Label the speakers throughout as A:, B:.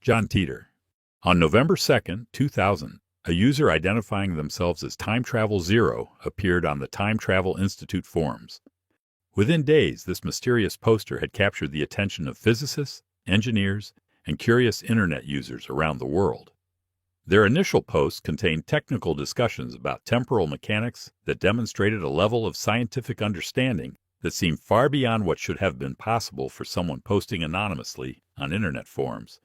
A: John Titor. On November 2, 2000, a user identifying themselves as Time Travel Zero appeared on the Time Travel Institute forums. Within days, this mysterious poster had captured the attention of physicists, engineers, and curious internet users around the world. Their initial posts contained technical discussions about temporal mechanics that demonstrated a level of scientific understanding that seemed far beyond what should have been possible for someone posting anonymously on internet forums.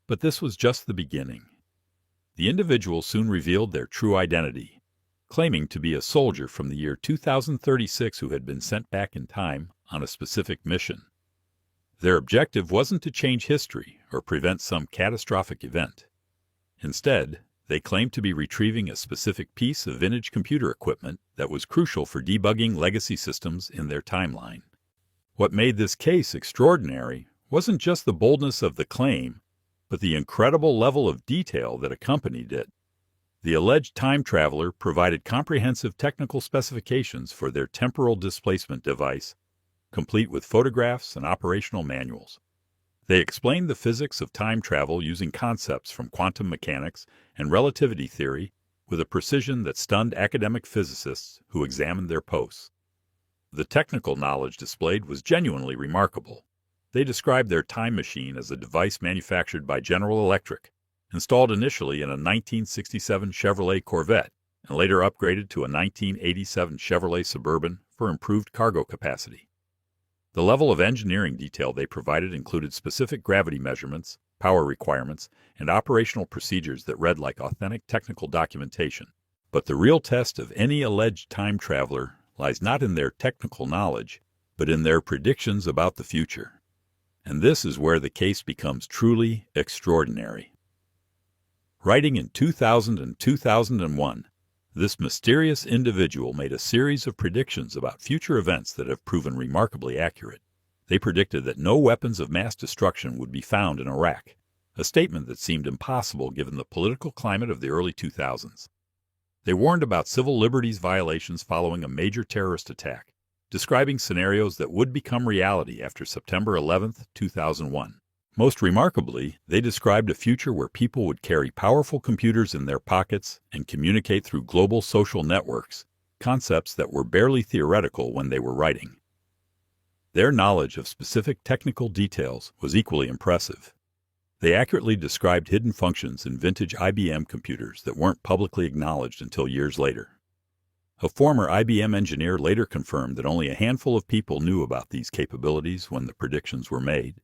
A: But this was just the beginning. The individuals soon revealed their true identity, claiming to be a soldier from the year 2036 who had been sent back in time on a specific mission. Their objective wasn't to change history or prevent some catastrophic event. Instead, they claimed to be retrieving a specific piece of vintage computer equipment that was crucial for debugging legacy systems in their timeline. What made this case extraordinary wasn't just the boldness of the claim, but the incredible level of detail that accompanied it. The alleged time traveler provided comprehensive technical specifications for their temporal displacement device, complete with photographs and operational manuals. They explained the physics of time travel using concepts from quantum mechanics and relativity theory with a precision that stunned academic physicists who examined their posts. The technical knowledge displayed was genuinely remarkable. They described their time machine as a device manufactured by General Electric, installed initially in a 1967 Chevrolet Corvette, and later upgraded to a 1987 Chevrolet Suburban for improved cargo capacity. The level of engineering detail they provided included specific gravity measurements, power requirements, and operational procedures that read like authentic technical documentation. But the real test of any alleged time traveler lies not in their technical knowledge, but in their predictions about the future. And this is where the case becomes truly extraordinary. Writing in 2000 and 2001, this mysterious individual made a series of predictions about future events that have proven remarkably accurate. They predicted that no weapons of mass destruction would be found in Iraq, a statement that seemed impossible given the political climate of the early 2000s. They warned about civil liberties violations following a major terrorist attack, describing scenarios that would become reality after September 11, 2001. Most remarkably, they described a future where people would carry powerful computers in their pockets and communicate through global social networks, concepts that were barely theoretical when they were writing. Their knowledge of specific technical details was equally impressive. They accurately described hidden functions in vintage IBM computers that weren't publicly acknowledged until years later. A former IBM engineer later confirmed that only a handful of people knew about these capabilities when the predictions were made.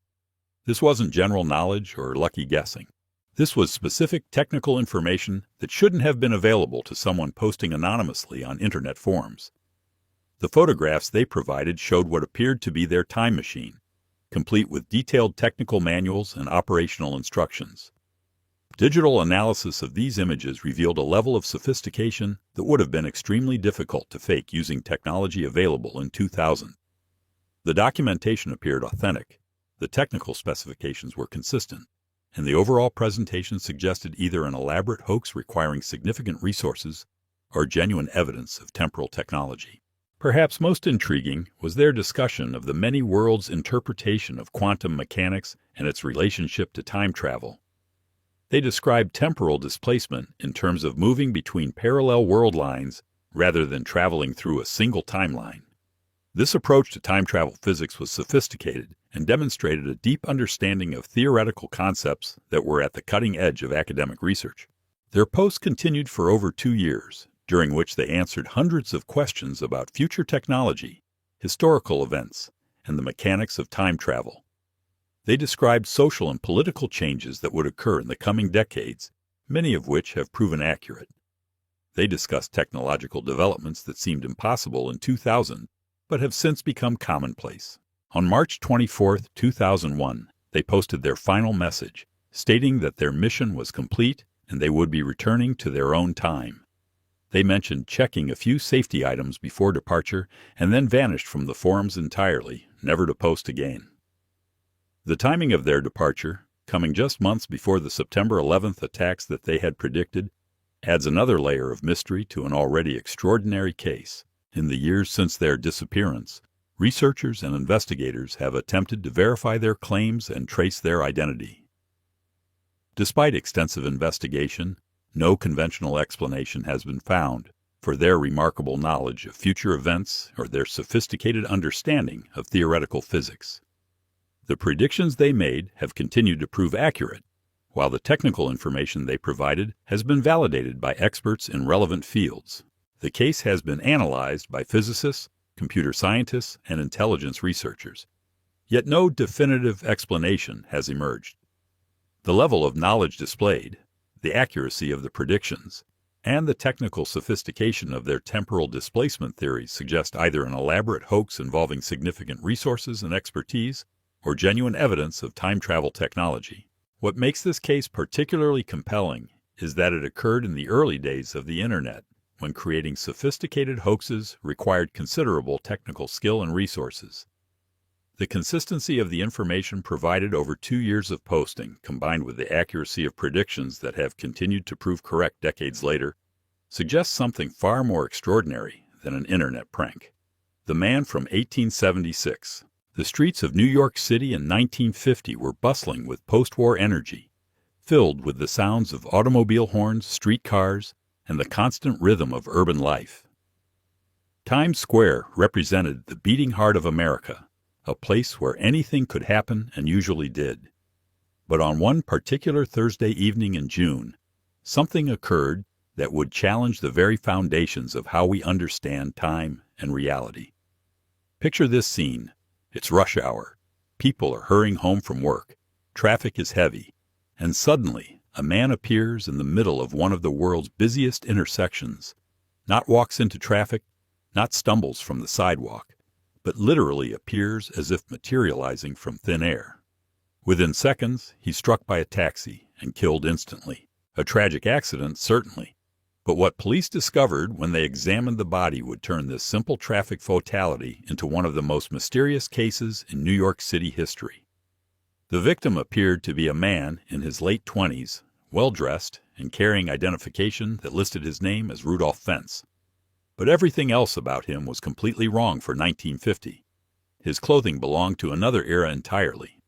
A: This wasn't general knowledge or lucky guessing. This was specific technical information that shouldn't have been available to someone posting anonymously on internet forums. The photographs they provided showed what appeared to be their time machine, complete with detailed technical manuals and operational instructions. Digital analysis of these images revealed a level of sophistication that would have been extremely difficult to fake using technology available in 2000. The documentation appeared authentic. The technical specifications were consistent, and the overall presentation suggested either an elaborate hoax requiring significant resources or genuine evidence of temporal technology. Perhaps most intriguing was their discussion of the many worlds interpretation of quantum mechanics and its relationship to time travel. They described temporal displacement in terms of moving between parallel world lines rather than traveling through a single timeline. This approach to time travel physics was sophisticated and demonstrated a deep understanding of theoretical concepts that were at the cutting edge of academic research. Their posts continued for over 2 years, during which they answered hundreds of questions about future technology, historical events, and the mechanics of time travel. They described social and political changes that would occur in the coming decades, many of which have proven accurate. They discussed technological developments that seemed impossible in 2000, but have since become commonplace. On March 24, 2001, they posted their final message, stating that their mission was complete and they would be returning to their own time. They mentioned checking a few safety items before departure and then vanished from the forums entirely, never to post again. The timing of their departure, coming just months before the September 11th attacks that they had predicted, adds another layer of mystery to an already extraordinary case. In the years since their disappearance, researchers and investigators have attempted to verify their claims and trace their identity. Despite extensive investigation, no conventional explanation has been found for their remarkable knowledge of future events or their sophisticated understanding of theoretical physics. The predictions they made have continued to prove accurate, while the technical information they provided has been validated by experts in relevant fields. The case has been analyzed by physicists, computer scientists, and intelligence researchers. Yet no definitive explanation has emerged. The level of knowledge displayed, the accuracy of the predictions, and the technical sophistication of their temporal displacement theories suggest either an elaborate hoax involving significant resources and expertise, or genuine evidence of time travel technology. What makes this case particularly compelling is that it occurred in the early days of the Internet, when creating sophisticated hoaxes required considerable technical skill and resources. The consistency of the information provided over 2 years of posting, combined with the accuracy of predictions that have continued to prove correct decades later, suggests something far more extraordinary than an Internet prank. The Man from 1876. The streets of New York City in 1950 were bustling with post-war energy, filled with the sounds of automobile horns, streetcars, and the constant rhythm of urban life. Times Square represented the beating heart of America, a place where anything could happen and usually did. But on one particular Thursday evening in June, something occurred that would challenge the very foundations of how we understand time and reality. Picture this scene. It's rush hour. People are hurrying home from work. Traffic is heavy. And suddenly, a man appears in the middle of one of the world's busiest intersections. Not walks into traffic, not stumbles from the sidewalk, but literally appears as if materializing from thin air. Within seconds, he's struck by a taxi and killed instantly. A tragic accident, certainly. But what police discovered when they examined the body would turn this simple traffic fatality into one of the most mysterious cases in New York City history. The victim appeared to be a man in his late 20s, well-dressed and carrying identification that listed his name as Rudolph Fentz. But everything else about him was completely wrong for 1950. His clothing belonged to another era entirely.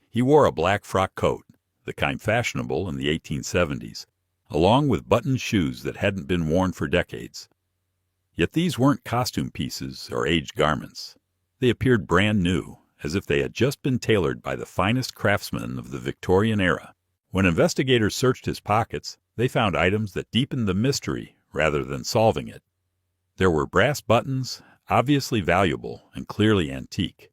A: He wore a black frock coat, the kind fashionable in the 1870s, along with buttoned shoes that hadn't been worn for decades. Yet these weren't costume pieces or aged garments. They appeared brand new, as if they had just been tailored by the finest craftsmen of the Victorian era. When investigators searched his pockets, they found items that deepened the mystery rather than solving it. There were brass buttons, obviously valuable and clearly antique.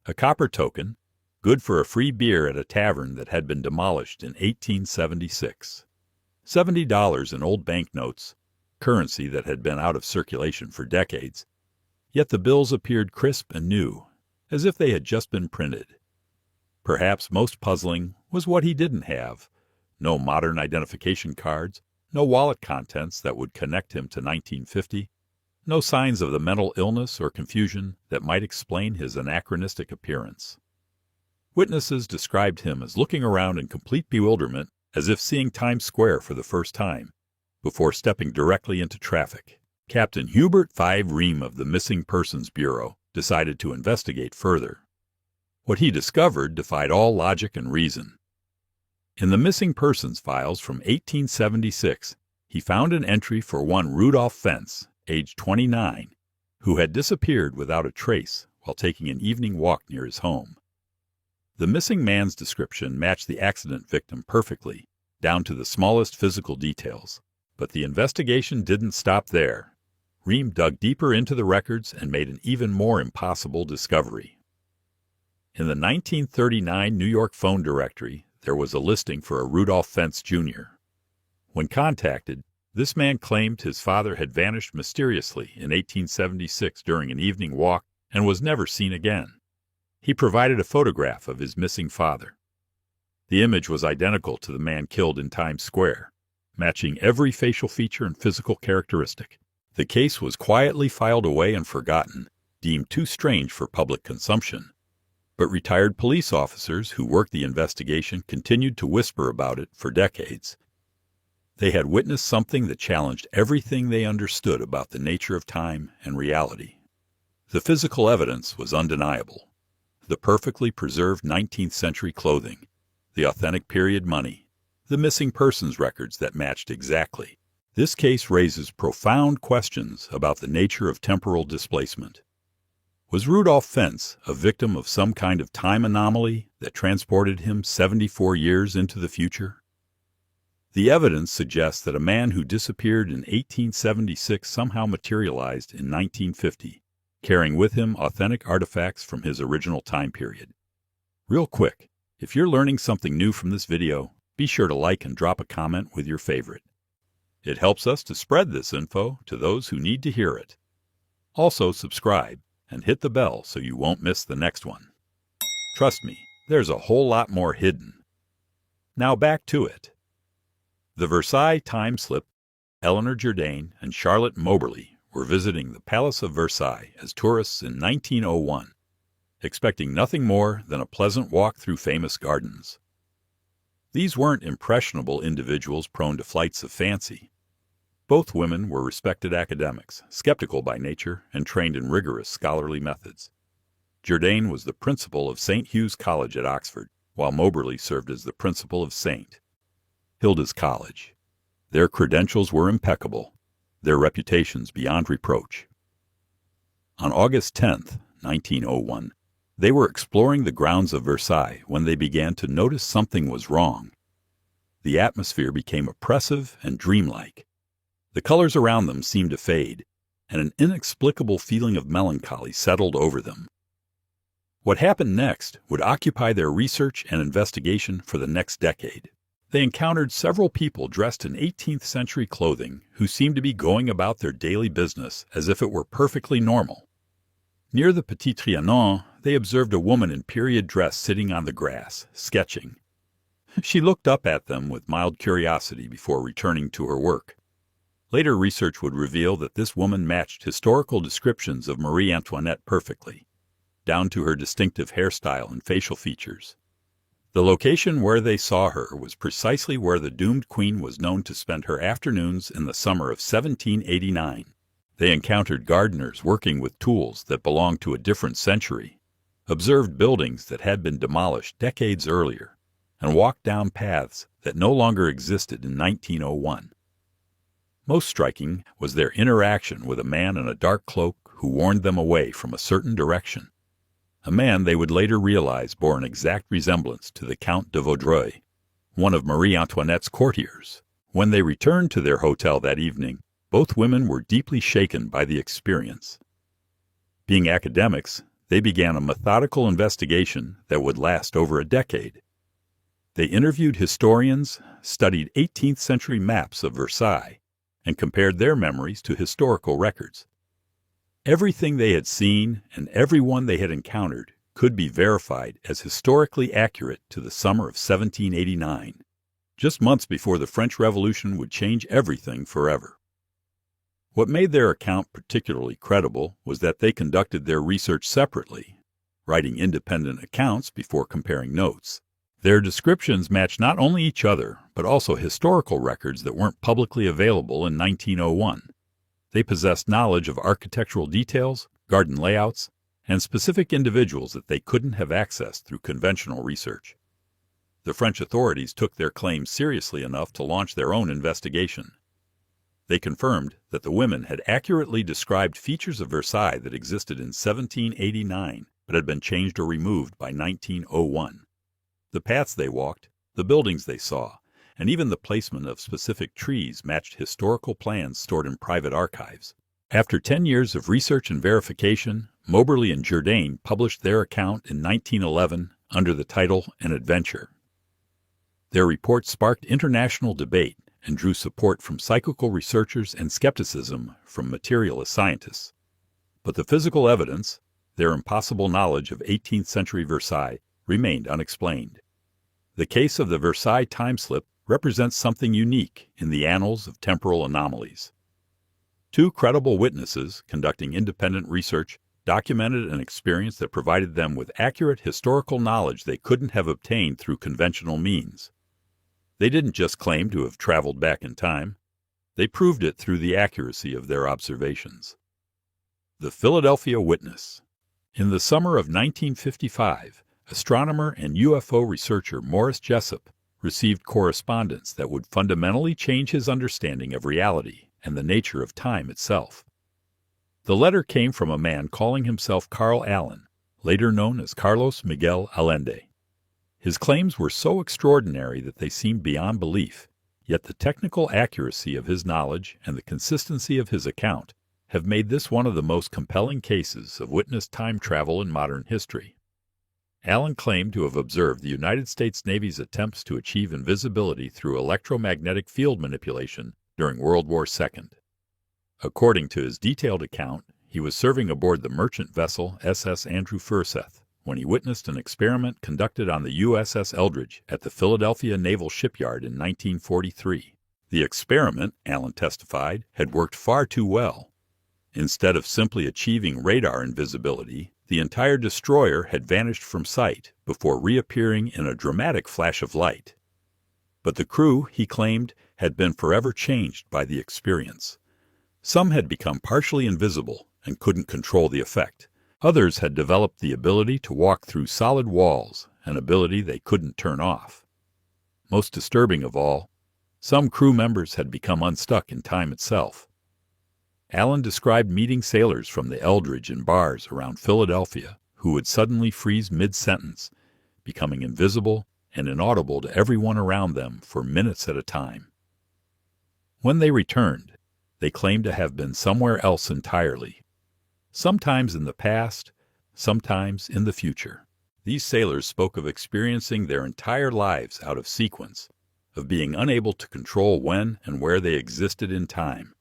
A: A copper token, good for a free beer at a tavern that had been demolished in 1876. $70 in old banknotes, currency that had been out of circulation for decades. Yet the bills appeared crisp and new, as if they had just been printed. Perhaps most puzzling was what he didn't have. No modern identification cards, no wallet contents that would connect him to 1950, no signs of the mental illness or confusion that might explain his anachronistic appearance. Witnesses described him as looking around in complete bewilderment, as if seeing Times Square for the first time, before stepping directly into traffic. Captain Hubert Five Ream of the Missing Persons Bureau decided to investigate further. What he discovered defied all logic and reason. In the missing persons files from 1876, he found an entry for one Rudolph Fentz, aged 29, who had disappeared without a trace while taking an evening walk near his home. The missing man's description matched the accident victim perfectly, down to the smallest physical details. But the investigation didn't stop there. Ream dug deeper into the records and made an even more impossible discovery. In the 1939 New York phone directory, there was a listing for a Rudolph Fentz Jr. When contacted, this man claimed his father had vanished mysteriously in 1876 during an evening walk and was never seen again. He provided a photograph of his missing father. The image was identical to the man killed in Times Square, matching every facial feature and physical characteristic. The case was quietly filed away and forgotten, deemed too strange for public consumption. But retired police officers who worked the investigation continued to whisper about it for decades. They had witnessed something that challenged everything they understood about the nature of time and reality. The physical evidence was undeniable. The perfectly preserved 19th century clothing, the authentic period money, the missing persons records that matched exactly. This case raises profound questions about the nature of temporal displacement. Was Rudolph Fentz a victim of some kind of time anomaly that transported him 74 years into the future? The evidence suggests that a man who disappeared in 1876 somehow materialized in 1950, carrying with him authentic artifacts from his original time period. Real quick, if you're learning something new from this video, be sure to like and drop a comment with your favorite. It helps us to spread this info to those who need to hear it. Also, subscribe and hit the bell so you won't miss the next one. Trust me, there's a whole lot more hidden. Now back to it. The Versailles time slip, Eleanor Jourdain and Charlotte Moberly were visiting the Palace of Versailles as tourists in 1901, expecting nothing more than a pleasant walk through famous gardens. These weren't impressionable individuals prone to flights of fancy. Both women were respected academics, skeptical by nature, and trained in rigorous scholarly methods. Jourdain was the principal of St. Hugh's College at Oxford, while Moberly served as the principal of St. Hilda's College. Their credentials were impeccable, their reputations beyond reproach. On August 10, 1901, they were exploring the grounds of Versailles when they began to notice something was wrong. The atmosphere became oppressive and dreamlike. The colors around them seemed to fade, and an inexplicable feeling of melancholy settled over them. What happened next would occupy their research and investigation for the next decade. They encountered several people dressed in 18th century clothing who seemed to be going about their daily business as if it were perfectly normal. Near the Petit Trianon, they observed a woman in period dress sitting on the grass, sketching. She looked up at them with mild curiosity before returning to her work. Later research would reveal that this woman matched historical descriptions of Marie Antoinette perfectly, down to her distinctive hairstyle and facial features. The location where they saw her was precisely where the doomed queen was known to spend her afternoons in the summer of 1789. They encountered gardeners working with tools that belonged to a different century, observed buildings that had been demolished decades earlier, and walked down paths that no longer existed in 1901. Most striking was their interaction with a man in a dark cloak who warned them away from a certain direction. A man they would later realize bore an exact resemblance to the Count de Vaudreuil, one of Marie Antoinette's courtiers. When they returned to their hotel that evening, both women were deeply shaken by the experience. Being academics, they began a methodical investigation that would last over a decade. They interviewed historians, studied 18th century maps of Versailles, and compared their memories to historical records. Everything they had seen and everyone they had encountered could be verified as historically accurate to the summer of 1789, just months before the French Revolution would change everything forever. What made their account particularly credible was that they conducted their research separately, writing independent accounts before comparing notes. Their descriptions matched not only each other, but also historical records that weren't publicly available in 1901. They possessed knowledge of architectural details, garden layouts, and specific individuals that they couldn't have accessed through conventional research. The French authorities took their claims seriously enough to launch their own investigation. They confirmed that the women had accurately described features of Versailles that existed in 1789 but had been changed or removed by 1901. The paths they walked, the buildings they saw, and even the placement of specific trees matched historical plans stored in private archives. After 10 years of research and verification, Moberly and Jourdain published their account in 1911 under the title An Adventure. Their report sparked international debate and drew support from psychical researchers and skepticism from materialist scientists. But the physical evidence, their impossible knowledge of 18th century Versailles, remained unexplained. The case of the Versailles time slip represents something unique in the annals of temporal anomalies. Two credible witnesses conducting independent research documented an experience that provided them with accurate historical knowledge they couldn't have obtained through conventional means. They didn't just claim to have traveled back in time. They proved it through the accuracy of their observations. The Philadelphia Witness. In the summer of 1955, astronomer and UFO researcher Morris Jessup received correspondence that would fundamentally change his understanding of reality and the nature of time itself. The letter came from a man calling himself Carl Allen, later known as Carlos Miguel Allende. His claims were so extraordinary that they seemed beyond belief, yet the technical accuracy of his knowledge and the consistency of his account have made this one of the most compelling cases of witnessed time travel in modern history. Allen claimed to have observed the United States Navy's attempts to achieve invisibility through electromagnetic field manipulation during World War II. According to his detailed account, he was serving aboard the merchant vessel SS Andrew Fentz when he witnessed an experiment conducted on the USS Eldridge at the Philadelphia Naval Shipyard in 1943. The experiment, Allen testified, had worked far too well. Instead of simply achieving radar invisibility, the entire destroyer had vanished from sight before reappearing in a dramatic flash of light. But the crew, he claimed, had been forever changed by the experience. Some had become partially invisible and couldn't control the effect. Others had developed the ability to walk through solid walls, an ability they couldn't turn off. Most disturbing of all, some crew members had become unstuck in time itself. Allen described meeting sailors from the Eldridge in bars around Philadelphia who would suddenly freeze mid-sentence, becoming invisible and inaudible to everyone around them for minutes at a time. When they returned, they claimed to have been somewhere else entirely, sometimes in the past, sometimes in the future. These sailors spoke of experiencing their entire lives out of sequence, of being unable to control when and where they existed in time.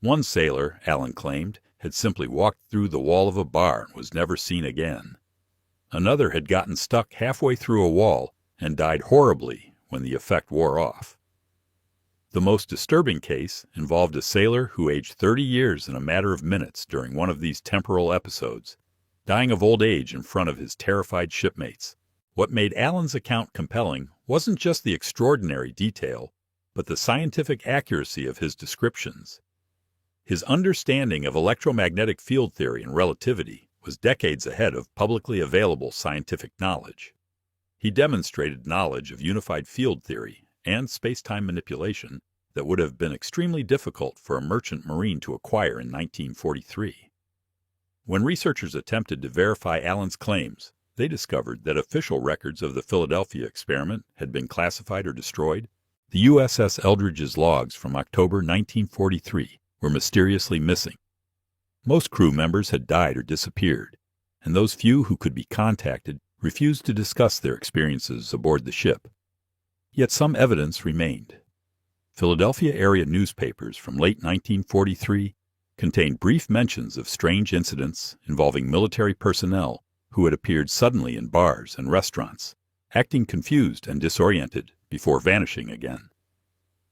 A: One sailor, Allen claimed, had simply walked through the wall of a bar and was never seen again. Another had gotten stuck halfway through a wall and died horribly when the effect wore off. The most disturbing case involved a sailor who aged 30 years in a matter of minutes during one of these temporal episodes, dying of old age in front of his terrified shipmates. What made Allen's account compelling wasn't just the extraordinary detail, but the scientific accuracy of his descriptions. His understanding of electromagnetic field theory and relativity was decades ahead of publicly available scientific knowledge. He demonstrated knowledge of unified field theory and space-time manipulation that would have been extremely difficult for a merchant marine to acquire in 1943. When researchers attempted to verify Allen's claims, they discovered that official records of the Philadelphia experiment had been classified or destroyed. The USS Eldridge's logs from October 1943 were mysteriously missing. Most crew members had died or disappeared, and those few who could be contacted refused to discuss their experiences aboard the ship. Yet some evidence remained. Philadelphia area newspapers from late 1943 contained brief mentions of strange incidents involving military personnel who had appeared suddenly in bars and restaurants, acting confused and disoriented before vanishing again.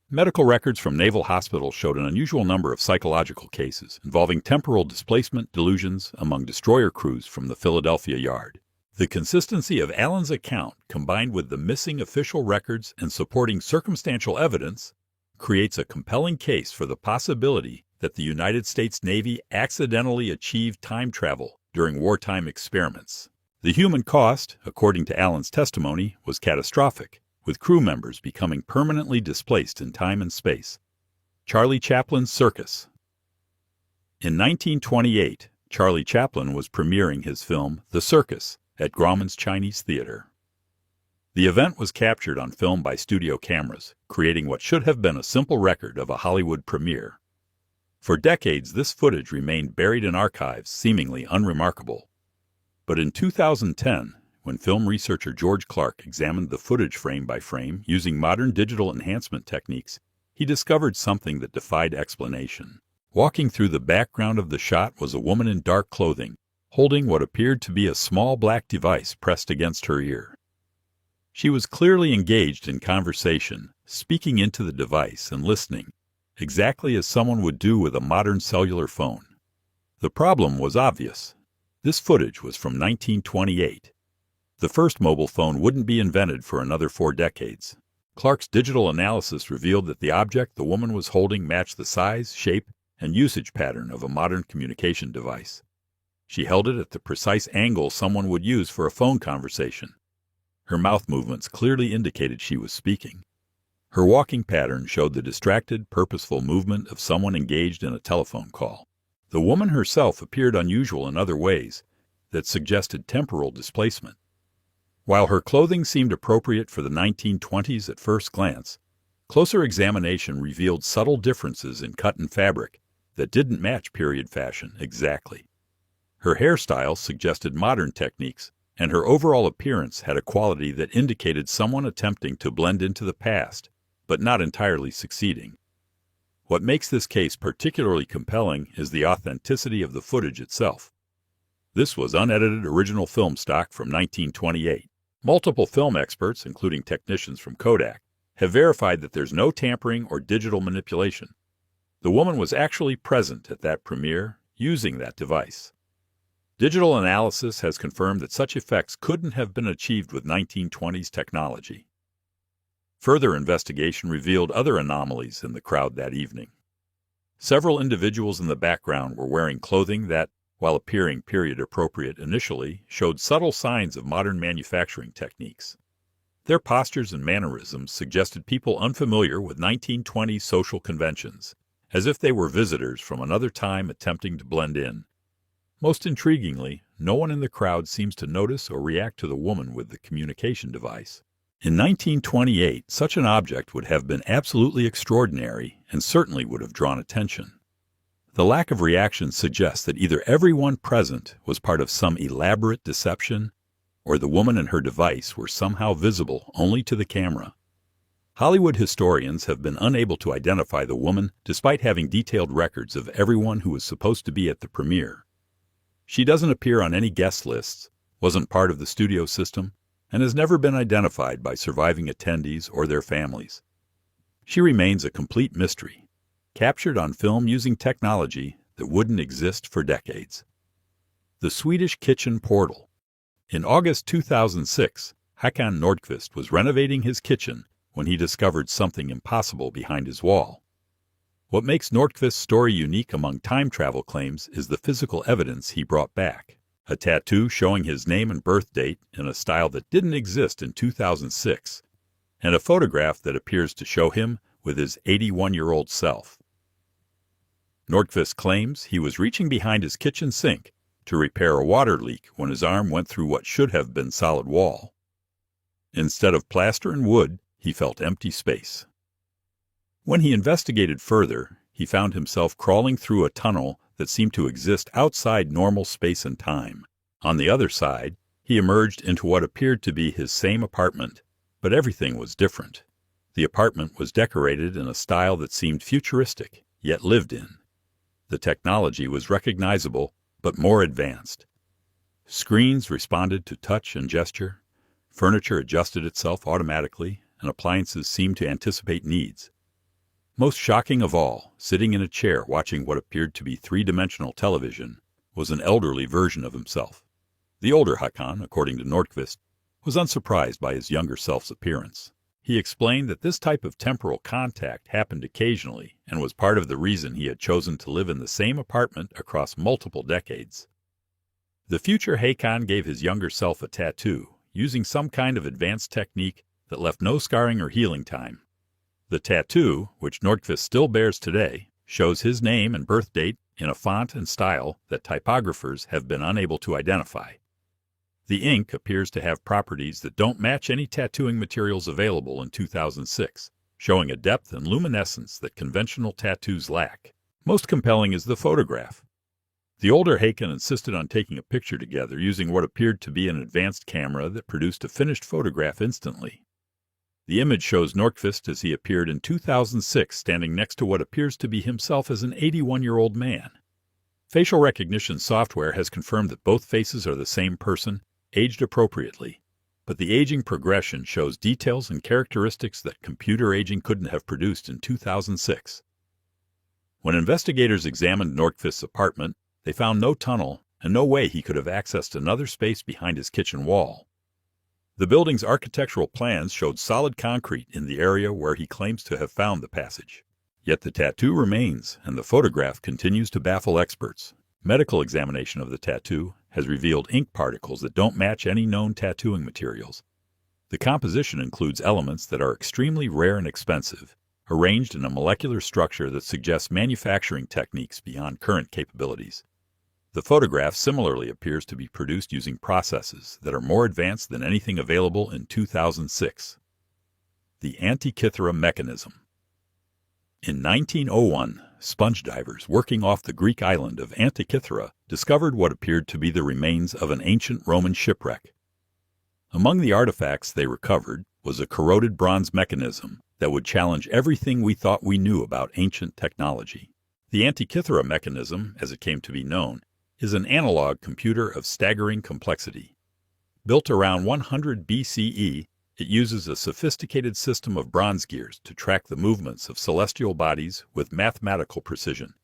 A: Medical records from naval hospitals showed an unusual number of psychological cases involving temporal displacement delusions among destroyer crews from the Philadelphia yard. The consistency of Allen's account, combined with the missing official records and supporting circumstantial evidence, creates a compelling case for the possibility that the United States Navy accidentally achieved time travel during wartime experiments. The human cost, according to Allen's testimony, was catastrophic, with crew members becoming permanently displaced in time and space. Charlie Chaplin's Circus. In 1928, Charlie Chaplin was premiering his film The Circus at Grauman's Chinese Theater. The event was captured on film by studio cameras, creating what should have been a simple record of a Hollywood premiere. For decades, this footage remained buried in archives, seemingly unremarkable. But in 2010, when film researcher George Clark examined the footage frame by frame using modern digital enhancement techniques, he discovered something that defied explanation. Walking through the background of the shot was a woman in dark clothing, holding what appeared to be a small black device pressed against her ear. She was clearly engaged in conversation, speaking into the device and listening, exactly as someone would do with a modern cellular phone. The problem was obvious. This footage was from 1928. The first mobile phone wouldn't be invented for another 4 decades. Clark's digital analysis revealed that the object the woman was holding matched the size, shape, and usage pattern of a modern communication device. She held it at the precise angle someone would use for a phone conversation. Her mouth movements clearly indicated she was speaking. Her walking pattern showed the distracted, purposeful movement of someone engaged in a telephone call. The woman herself appeared unusual in other ways that suggested temporal displacement. While her clothing seemed appropriate for the 1920s at first glance, closer examination revealed subtle differences in cut and fabric that didn't match period fashion exactly. Her hairstyle suggested modern techniques, and her overall appearance had a quality that indicated someone attempting to blend into the past, but not entirely succeeding. What makes this case particularly compelling is the authenticity of the footage itself. This was unedited original film stock from 1928. Multiple film experts, including technicians from Kodak, have verified that there's no tampering or digital manipulation. The woman was actually present at that premiere, using that device. Digital analysis has confirmed that such effects couldn't have been achieved with 1920s technology. Further investigation revealed other anomalies in the crowd that evening. Several individuals in the background were wearing clothing that, while appearing period-appropriate initially, showed subtle signs of modern manufacturing techniques. Their postures and mannerisms suggested people unfamiliar with 1920s social conventions, as if they were visitors from another time attempting to blend in. Most intriguingly, no one in the crowd seems to notice or react to the woman with the communication device. In 1928, such an object would have been absolutely extraordinary and certainly would have drawn attention. The lack of reaction suggests that either everyone present was part of some elaborate deception, or the woman and her device were somehow visible only to the camera. Hollywood historians have been unable to identify the woman despite having detailed records of everyone who was supposed to be at the premiere. She doesn't appear on any guest lists, wasn't part of the studio system, and has never been identified by surviving attendees or their families. She remains a complete mystery, captured on film using technology that wouldn't exist for decades. The Swedish kitchen portal. In August 2006, Håkan Nordqvist was renovating his kitchen when he discovered something impossible behind his wall. What makes Nordqvist's story unique among time travel claims is the physical evidence he brought back. A tattoo showing his name and birth date in a style that didn't exist in 2006, and a photograph that appears to show him with his 81-year-old self. Nordqvist claims he was reaching behind his kitchen sink to repair a water leak when his arm went through what should have been solid wall. Instead of plaster and wood, he felt empty space. When he investigated further, he found himself crawling through a tunnel that seemed to exist outside normal space and time. On the other side, he emerged into what appeared to be his same apartment, but everything was different. The apartment was decorated in a style that seemed futuristic, yet lived in. The technology was recognizable, but more advanced. Screens responded to touch and gesture, furniture adjusted itself automatically, and appliances seemed to anticipate needs. Most shocking of all, sitting in a chair watching what appeared to be three-dimensional television, was an elderly version of himself. The older Håkan, according to Nordqvist, was unsurprised by his younger self's appearance. He explained that this type of temporal contact happened occasionally and was part of the reason he had chosen to live in the same apartment across multiple decades. The future Håkan gave his younger self a tattoo, using some kind of advanced technique that left no scarring or healing time. The tattoo, which Nordqvist still bears today, shows his name and birth date in a font and style that typographers have been unable to identify. The ink appears to have properties that don't match any tattooing materials available in 2006, showing a depth and luminescence that conventional tattoos lack. Most compelling is the photograph. The older Håkan insisted on taking a picture together using what appeared to be an advanced camera that produced a finished photograph instantly. The image shows Nordqvist as he appeared in 2006 standing next to what appears to be himself as an 81-year-old man. Facial recognition software has confirmed that both faces are the same person, aged appropriately, but the aging progression shows details and characteristics that computer aging couldn't have produced in 2006. When investigators examined Nordqvist's apartment, they found no tunnel and no way he could have accessed another space behind his kitchen wall. The building's architectural plans showed solid concrete in the area where he claims to have found the passage. Yet the tattoo remains, and the photograph continues to baffle experts. Medical examination of the tattoo has revealed ink particles that don't match any known tattooing materials. The composition includes elements that are extremely rare and expensive, arranged in a molecular structure that suggests manufacturing techniques beyond current capabilities. The photograph similarly appears to be produced using processes that are more advanced than anything available in 2006. The Antikythera mechanism. In 1901, sponge divers working off the Greek island of Antikythera discovered what appeared to be the remains of an ancient Roman shipwreck. Among the artifacts they recovered was a corroded bronze mechanism that would challenge everything we thought we knew about ancient technology. The Antikythera mechanism, as it came to be known, is an analog computer of staggering complexity. Built around 100 BCE, it uses a sophisticated system of bronze gears to track the movements of celestial bodies with mathematical precision.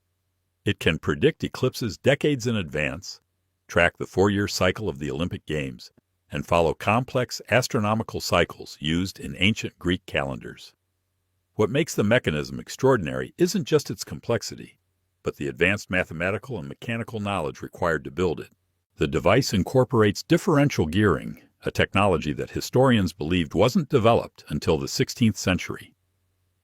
A: It can predict eclipses decades in advance, track the 4-year cycle of the Olympic Games, and follow complex astronomical cycles used in ancient Greek calendars. What makes the mechanism extraordinary isn't just its complexity, but the advanced mathematical and mechanical knowledge required to build it. The device incorporates differential gearing, a technology that historians believed wasn't developed until the 16th century.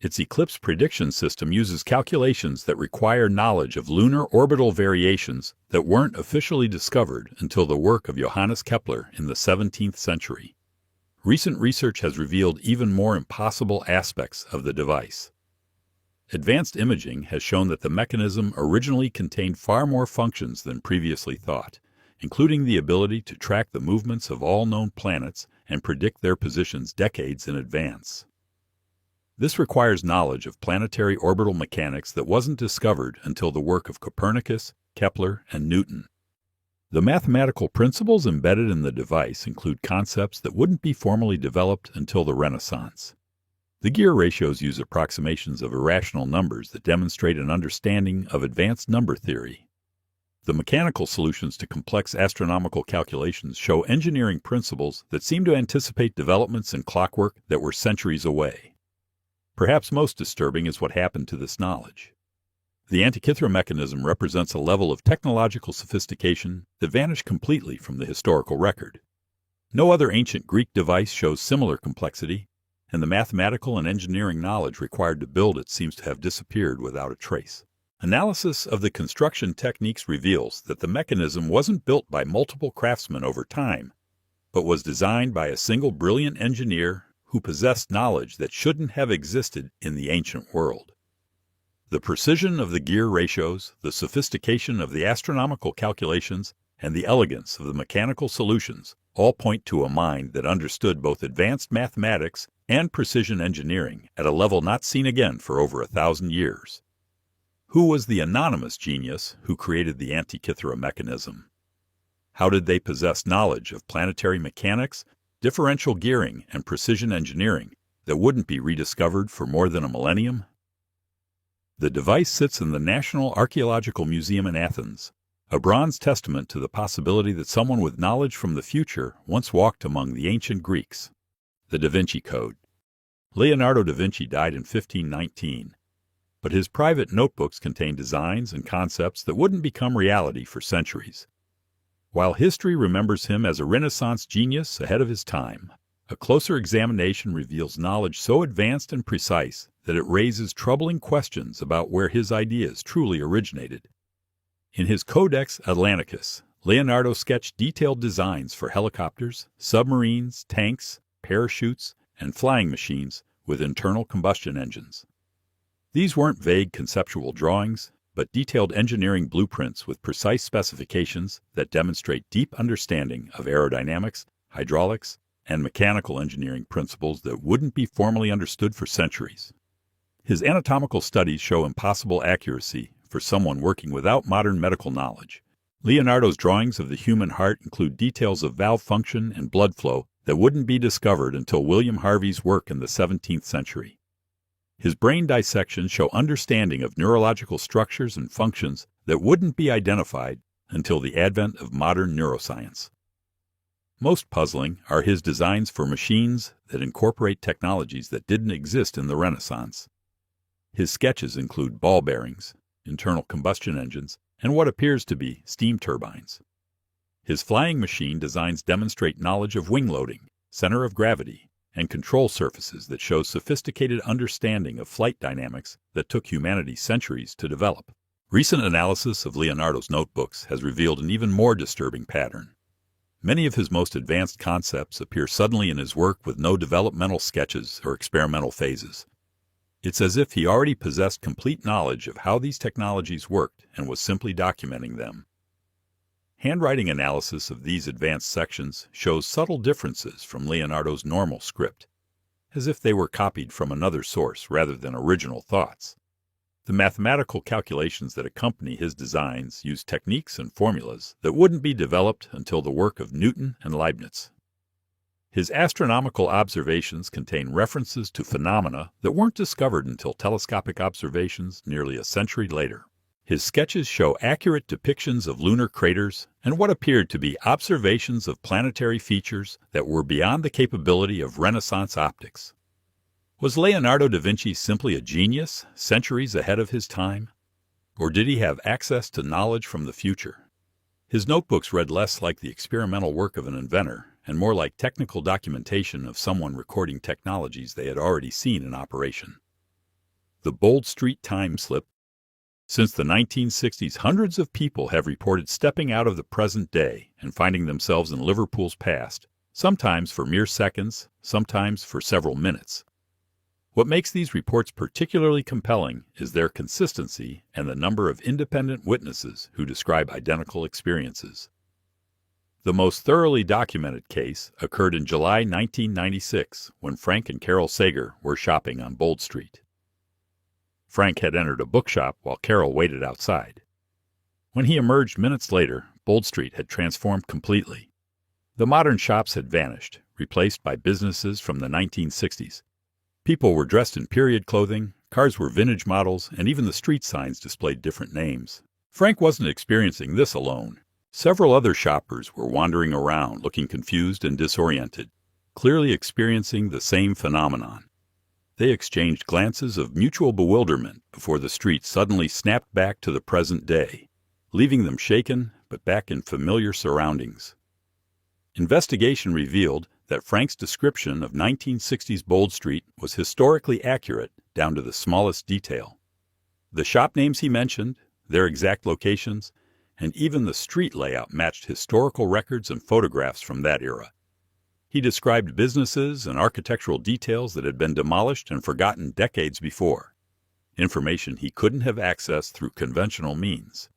A: Its eclipse prediction system uses calculations that require knowledge of lunar orbital variations that weren't officially discovered until the work of Johannes Kepler in the 17th century. Recent research has revealed even more impossible aspects of the device. Advanced imaging has shown that the mechanism originally contained far more functions than previously thought, including the ability to track the movements of all known planets and predict their positions decades in advance. This requires knowledge of planetary orbital mechanics that wasn't discovered until the work of Copernicus, Kepler, and Newton. The mathematical principles embedded in the device include concepts that wouldn't be formally developed until the Renaissance. The gear ratios use approximations of irrational numbers that demonstrate an understanding of advanced number theory. The mechanical solutions to complex astronomical calculations show engineering principles that seem to anticipate developments in clockwork that were centuries away. Perhaps most disturbing is what happened to this knowledge. The Antikythera mechanism represents a level of technological sophistication that vanished completely from the historical record. No other ancient Greek device shows similar complexity, and the mathematical and engineering knowledge required to build it seems to have disappeared without a trace. Analysis of the construction techniques reveals that the mechanism wasn't built by multiple craftsmen over time, but was designed by a single brilliant engineer who possessed knowledge that shouldn't have existed in the ancient world. The precision of the gear ratios, the sophistication of the astronomical calculations, and the elegance of the mechanical solutions all point to a mind that understood both advanced mathematics and precision engineering at a level not seen again for over 1,000 years. Who was the anonymous genius who created the Antikythera mechanism? How did they possess knowledge of planetary mechanics, differential gearing, and precision engineering that wouldn't be rediscovered for more than a millennium? The device sits in the National Archaeological Museum in Athens, a bronze testament to the possibility that someone with knowledge from the future once walked among the ancient Greeks. The Da Vinci Code. Leonardo da Vinci died in 1519. But his private notebooks contain designs and concepts that wouldn't become reality for centuries. While history remembers him as a Renaissance genius ahead of his time, a closer examination reveals knowledge so advanced and precise that it raises troubling questions about where his ideas truly originated. In his Codex Atlanticus, Leonardo sketched detailed designs for helicopters, submarines, tanks, parachutes, and flying machines with internal combustion engines. These weren't vague conceptual drawings, but detailed engineering blueprints with precise specifications that demonstrate deep understanding of aerodynamics, hydraulics, and mechanical engineering principles that wouldn't be formally understood for centuries. His anatomical studies show impossible accuracy for someone working without modern medical knowledge. Leonardo's drawings of the human heart include details of valve function and blood flow that wouldn't be discovered until William Harvey's work in the 17th century. His brain dissections show understanding of neurological structures and functions that wouldn't be identified until the advent of modern neuroscience. Most puzzling are his designs for machines that incorporate technologies that didn't exist in the Renaissance. His sketches include ball bearings, internal combustion engines, and what appears to be steam turbines. His flying machine designs demonstrate knowledge of wing loading, center of gravity, and control surfaces that show sophisticated understanding of flight dynamics that took humanity centuries to develop. Recent analysis of Leonardo's notebooks has revealed an even more disturbing pattern. Many of his most advanced concepts appear suddenly in his work with no developmental sketches or experimental phases. It's as if he already possessed complete knowledge of how these technologies worked and was simply documenting them. Handwriting analysis of these advanced sections shows subtle differences from Leonardo's normal script, as if they were copied from another source rather than original thoughts. The mathematical calculations that accompany his designs use techniques and formulas that wouldn't be developed until the work of Newton and Leibniz. His astronomical observations contain references to phenomena that weren't discovered until telescopic observations nearly a century later. His sketches show accurate depictions of lunar craters and what appeared to be observations of planetary features that were beyond the capability of Renaissance optics. Was Leonardo da Vinci simply a genius, centuries ahead of his time? Or did he have access to knowledge from the future? His notebooks read less like the experimental work of an inventor and more like technical documentation of someone recording technologies they had already seen in operation. The Bold Street time slip. Since the 1960s, hundreds of people have reported stepping out of the present day and finding themselves in Liverpool's past, sometimes for mere seconds, sometimes for several minutes. What makes these reports particularly compelling is their consistency and the number of independent witnesses who describe identical experiences. The most thoroughly documented case occurred in July 1996 when Frank and Carol Sager were shopping on Bold Street. Frank had entered a bookshop while Carol waited outside. When he emerged minutes later, Bold Street had transformed completely. The modern shops had vanished, replaced by businesses from the 1960s. People were dressed in period clothing, cars were vintage models, and even the street signs displayed different names. Frank wasn't experiencing this alone. Several other shoppers were wandering around looking confused and disoriented, clearly experiencing the same phenomenon. They exchanged glances of mutual bewilderment before the street suddenly snapped back to the present day, leaving them shaken but back in familiar surroundings. Investigation revealed that Frank's description of 1960s Bold Street was historically accurate down to the smallest detail. The shop names he mentioned, their exact locations, and even the street layout matched historical records and photographs from that era. He described businesses and architectural details that had been demolished and forgotten decades before, information he couldn't have accessed through conventional means.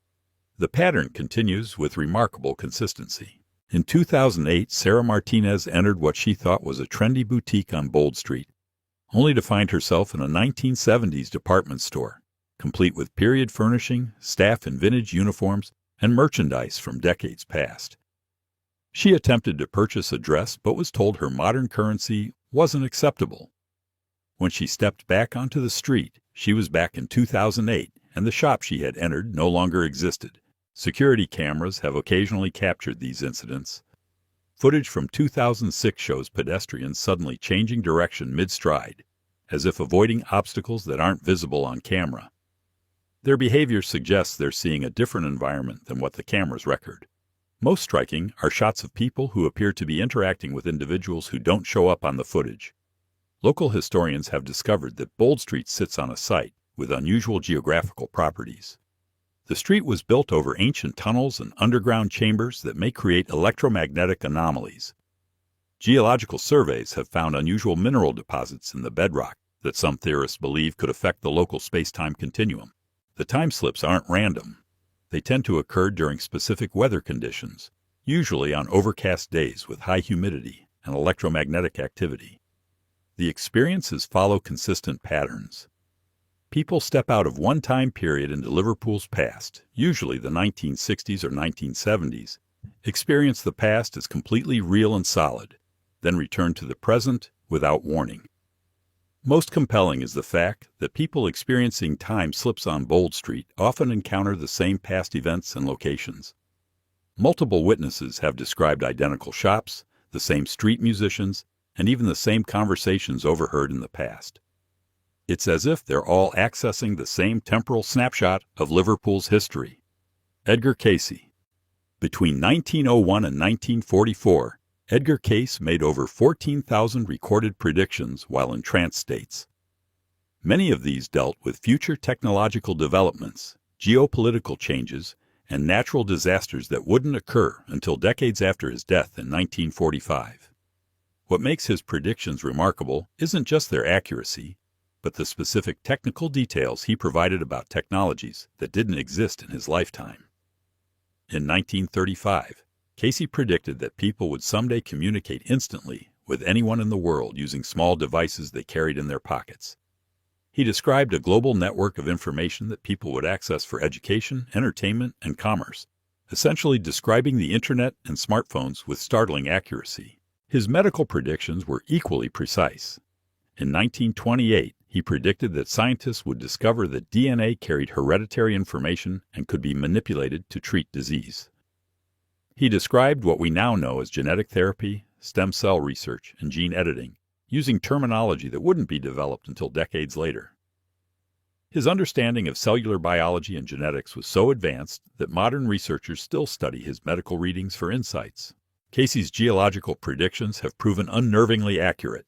A: The pattern continues with remarkable consistency. In 2008, Sarah Martinez entered what she thought was a trendy boutique on Bold Street, only to find herself in a 1970s department store, complete with period furnishing, staff in vintage uniforms, and merchandise from decades past. She attempted to purchase a dress but was told her modern currency wasn't acceptable. When she stepped back onto the street, she was back in 2008, and the shop she had entered no longer existed. Security cameras have occasionally captured these incidents. Footage from 2006 shows pedestrians suddenly changing direction mid-stride, as if avoiding obstacles that aren't visible on camera. Their behavior suggests they're seeing a different environment than what the cameras record. Most striking are shots of people who appear to be interacting with individuals who don't show up on the footage. Local historians have discovered that Bold Street sits on a site with unusual geographical properties. The street was built over ancient tunnels and underground chambers that may create electromagnetic anomalies. Geological surveys have found unusual mineral deposits in the bedrock that some theorists believe could affect the local space-time continuum. The time slips aren't random. They tend to occur during specific weather conditions, usually on overcast days with high humidity and electromagnetic activity. The experiences follow consistent patterns. People step out of one time period into Liverpool's past, usually the 1960s or 1970s, experience the past as completely real and solid, then return to the present without warning. Most compelling is the fact that people experiencing time slips on Bold Street often encounter the same past events and locations. Multiple witnesses have described identical shops, the same street musicians, and even the same conversations overheard in the past. It's as if they're all accessing the same temporal snapshot of Liverpool's history. Edgar Cayce. Between 1901 and 1944, Edgar Cayce made over 14,000 recorded predictions while in trance states. Many of these dealt with future technological developments, geopolitical changes, and natural disasters that wouldn't occur until decades after his death in 1945. What makes his predictions remarkable isn't just their accuracy, but the specific technical details he provided about technologies that didn't exist in his lifetime. In 1935, Cayce predicted that people would someday communicate instantly with anyone in the world using small devices they carried in their pockets. He described a global network of information that people would access for education, entertainment, and commerce, essentially describing the internet and smartphones with startling accuracy. His medical predictions were equally precise. In 1928, he predicted that scientists would discover that DNA carried hereditary information and could be manipulated to treat disease. He described what we now know as genetic therapy, stem cell research, and gene editing, using terminology that wouldn't be developed until decades later. His understanding of cellular biology and genetics was so advanced that modern researchers still study his medical readings for insights. Cayce's geological predictions have proven unnervingly accurate.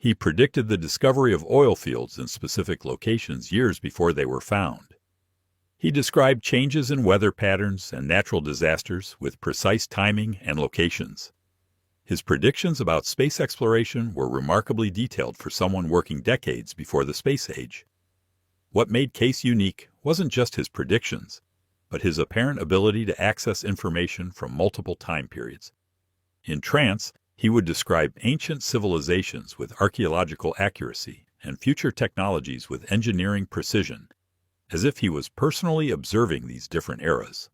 A: He predicted the discovery of oil fields in specific locations years before they were found. He described changes in weather patterns and natural disasters with precise timing and locations. His predictions about space exploration were remarkably detailed for someone working decades before the space age. What made Cayce unique wasn't just his predictions, but his apparent ability to access information from multiple time periods. In trance, he would describe ancient civilizations with archaeological accuracy and future technologies with engineering precision, as if he was personally observing these different eras.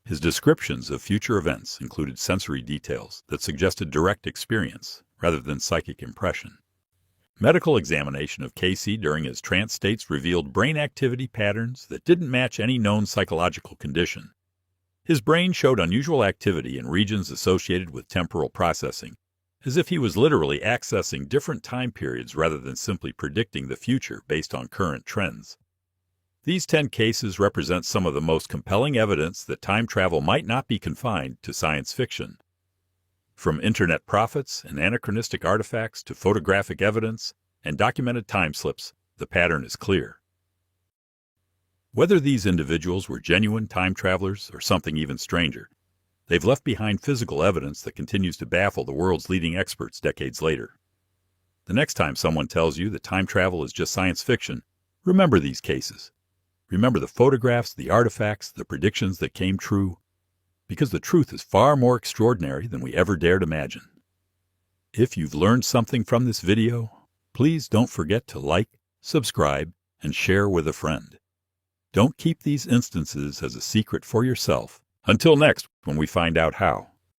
A: His descriptions of future events included sensory details that suggested direct experience rather than psychic impression. Medical examination of Cayce during his trance states revealed brain activity patterns that didn't match any known psychological condition. His brain showed unusual activity in regions associated with temporal processing, as if he was literally accessing different time periods rather than simply predicting the future based on current trends. These 10 cases represent some of the most compelling evidence that time travel might not be confined to science fiction. From internet prophets and anachronistic artifacts to photographic evidence and documented time slips, the pattern is clear. Whether these individuals were genuine time travelers or something even stranger, they've left behind physical evidence that continues to baffle the world's leading experts decades later. The next time someone tells you that time travel is just science fiction, remember these cases. Remember the photographs, the artifacts, the predictions that came true, because the truth is far more extraordinary than we ever dared imagine. If you've learned something from this video, please don't forget to like, subscribe, and share with a friend. Don't keep these instances as a secret for yourself. Until next, when we find out how.